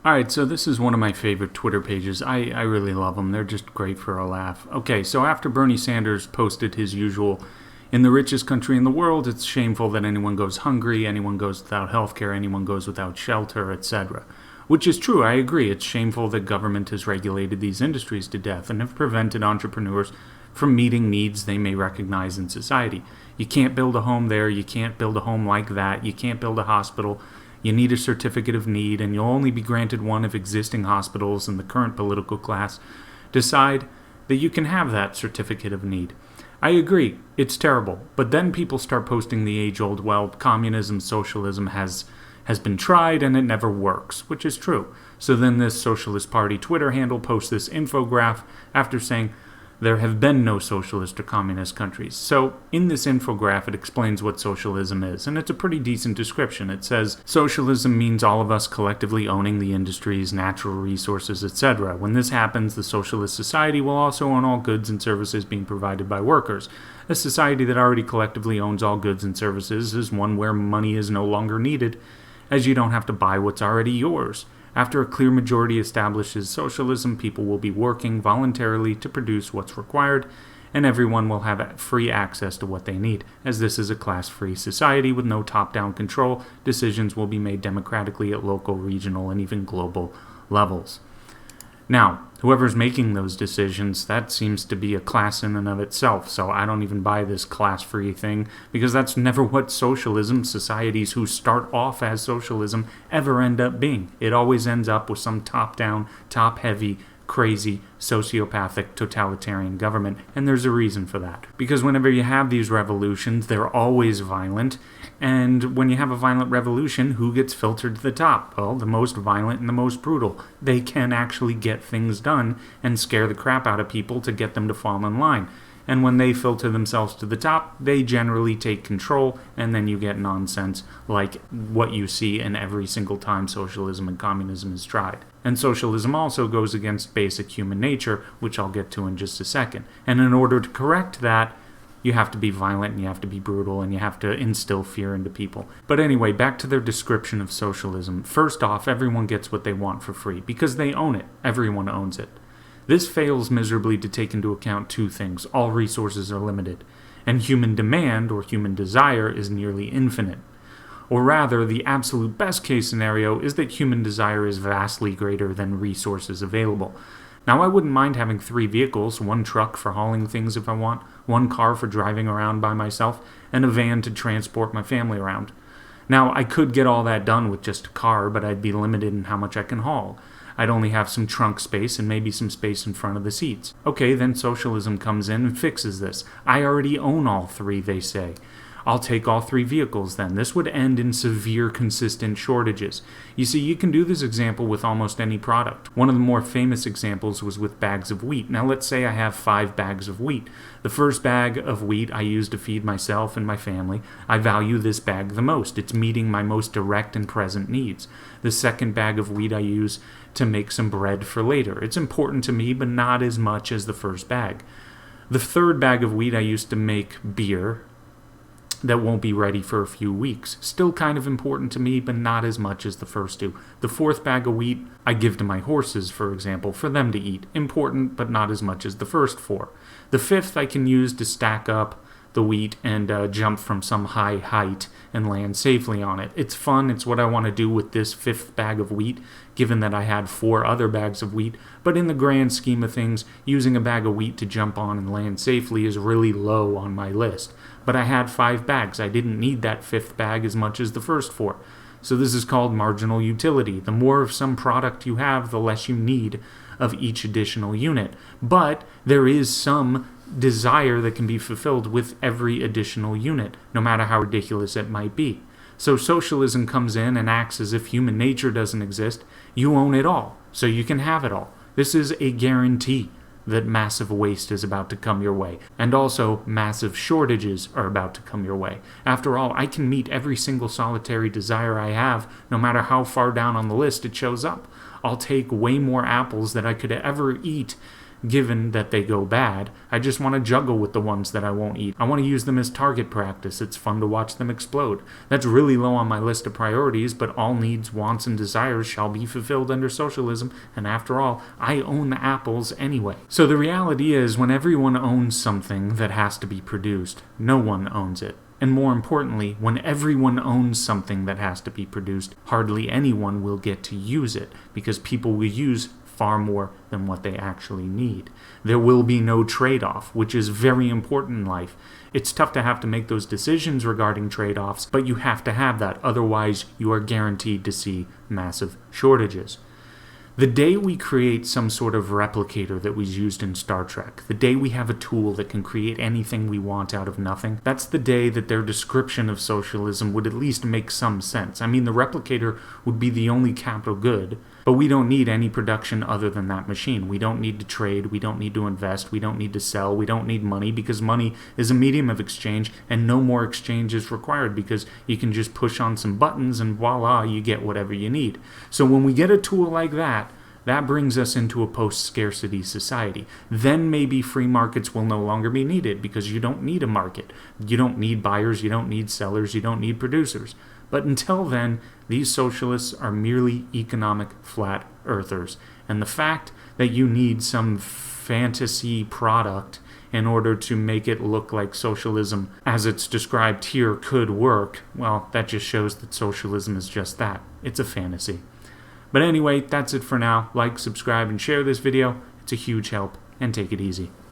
Alright, so this is one of my favorite Twitter pages. I really love them. They're just great for a laugh. Okay, so after Bernie Sanders posted his usual, in the richest country in the world, it's shameful that anyone goes hungry, anyone goes without healthcare, anyone goes without shelter, etc. Which is true, I agree. It's shameful that government has regulated these industries to death and have prevented entrepreneurs from meeting needs they may recognize in society. You can't build a home there, you can't build a home like that, you can't build a hospital. You need a certificate of need, and you'll only be granted one if existing hospitals and the current political class decide that you can have that certificate of need. I agree, it's terrible, but then people start posting the age-old, well, communism, socialism has been tried and it never works, which is true. So then this Socialist Party Twitter handle posts this infograph after saying, there have been no socialist or communist countries. So in this infograph, it explains what socialism is, and it's a pretty decent description. It says, socialism means all of us collectively owning the industries, natural resources, etc. When this happens, the socialist society will also own all goods and services being provided by workers. A society that already collectively owns all goods and services is one where money is no longer needed, as you don't have to buy what's already yours. After a clear majority establishes socialism, people will be working voluntarily to produce what's required, and everyone will have free access to what they need. As this is a class-free society with no top-down control, decisions will be made democratically at local, regional, and even global levels. Now, whoever's making those decisions, that seems to be a class in and of itself, so I don't even buy this class-free thing, because that's never what socialism, societies who start off as socialism, ever end up being. It always ends up with some top-down, top-heavy, crazy, sociopathic, totalitarian government, and there's a reason for that. Because whenever you have these revolutions, they're always violent, and when you have a violent revolution, who gets filtered to the top? Well, the most violent and the most brutal. They can actually get things done and scare the crap out of people to get them to fall in line. And when they filter themselves to the top, they generally take control, and then you get nonsense like what you see in every single time socialism and communism is tried. And socialism also goes against basic human nature, which I'll get to in just a second. And in order to correct that, you have to be violent, and you have to be brutal, and you have to instill fear into people. But anyway, back to their description of socialism. First off, everyone gets what they want for free, because they own it. Everyone owns it. This fails miserably to take into account two things. All resources are limited, and human demand, or human desire, is nearly infinite. Or rather, the absolute best case scenario is that human desire is vastly greater than resources available. Now, I wouldn't mind having 3 vehicles, 1 truck for hauling things if I want, 1 car for driving around by myself, and a van to transport my family around. Now, I could get all that done with just a car, but I'd be limited in how much I can haul. I'd only have some trunk space and maybe some space in front of the seats. Okay, then socialism comes in and fixes this. I already own all 3, they say. I'll take all 3 vehicles then. This would end in severe, consistent shortages. You see, you can do this example with almost any product. One of the more famous examples was with bags of wheat. Now let's say I have 5 bags of wheat. The first bag of wheat I use to feed myself and my family. I value this bag the most. It's meeting my most direct and present needs. The second bag of wheat I use to make some bread for later. It's important to me, but not as much as the first bag. The third bag of wheat I use to make beer that won't be ready for a few weeks. Still kind of important to me, but not as much as the first 2. The fourth bag of wheat I give to my horses, for example, for them to eat. Important, but not as much as the first 4. The fifth I can use to stack up the wheat and jump from some high height and land safely on it. It's fun. It's what I want to do with this 5th bag of wheat, given that I had 4 other bags of wheat. But in the grand scheme of things, using a bag of wheat to jump on and land safely is really low on my list. But I had 5 bags. I didn't need that 5th bag as much as the first 4. So this is called marginal utility. The more of some product you have, the less you need of each additional unit. But there is some desire that can be fulfilled with every additional unit, no matter how ridiculous it might be. So socialism comes in and acts as if human nature doesn't exist. You own it all, so you can have it all. This is a guarantee that massive waste is about to come your way, and also massive shortages are about to come your way. After all, I can meet every single solitary desire I have, no matter how far down on the list it shows up. I'll take way more apples than I could ever eat given that they go bad. I just want to juggle with the ones that I won't eat. I want to use them as target practice. It's fun to watch them explode. That's really low on my list of priorities, but all needs, wants, and desires shall be fulfilled under socialism, and after all, I own the apples anyway. So the reality is, when everyone owns something that has to be produced, no one owns it. And more importantly, when everyone owns something that has to be produced, hardly anyone will get to use it, because people will use far more than what they actually need. There will be no trade-off, which is very important in life. It's tough to have to make those decisions regarding trade-offs, but you have to have that, otherwise you are guaranteed to see massive shortages. The day we create some sort of replicator that was used in Star Trek, the day we have a tool that can create anything we want out of nothing, that's the day that their description of socialism would at least make some sense. I mean, the replicator would be the only capital good, but we don't need any production other than that machine. We don't need to trade, we don't need to invest, we don't need to sell, we don't need money, because money is a medium of exchange and no more exchange is required, because you can just push on some buttons and voila, you get whatever you need. So when we get a tool like that brings us into a post-scarcity society. Then maybe free markets will no longer be needed, because you don't need a market. You don't need buyers, you don't need sellers, you don't need producers. But until then, these socialists are merely economic flat earthers. And the fact that you need some fantasy product in order to make it look like socialism, as it's described here, could work, well, that just shows that socialism is just that. It's a fantasy. But anyway, that's it for now. Like, subscribe, and share this video. It's a huge help, and take it easy.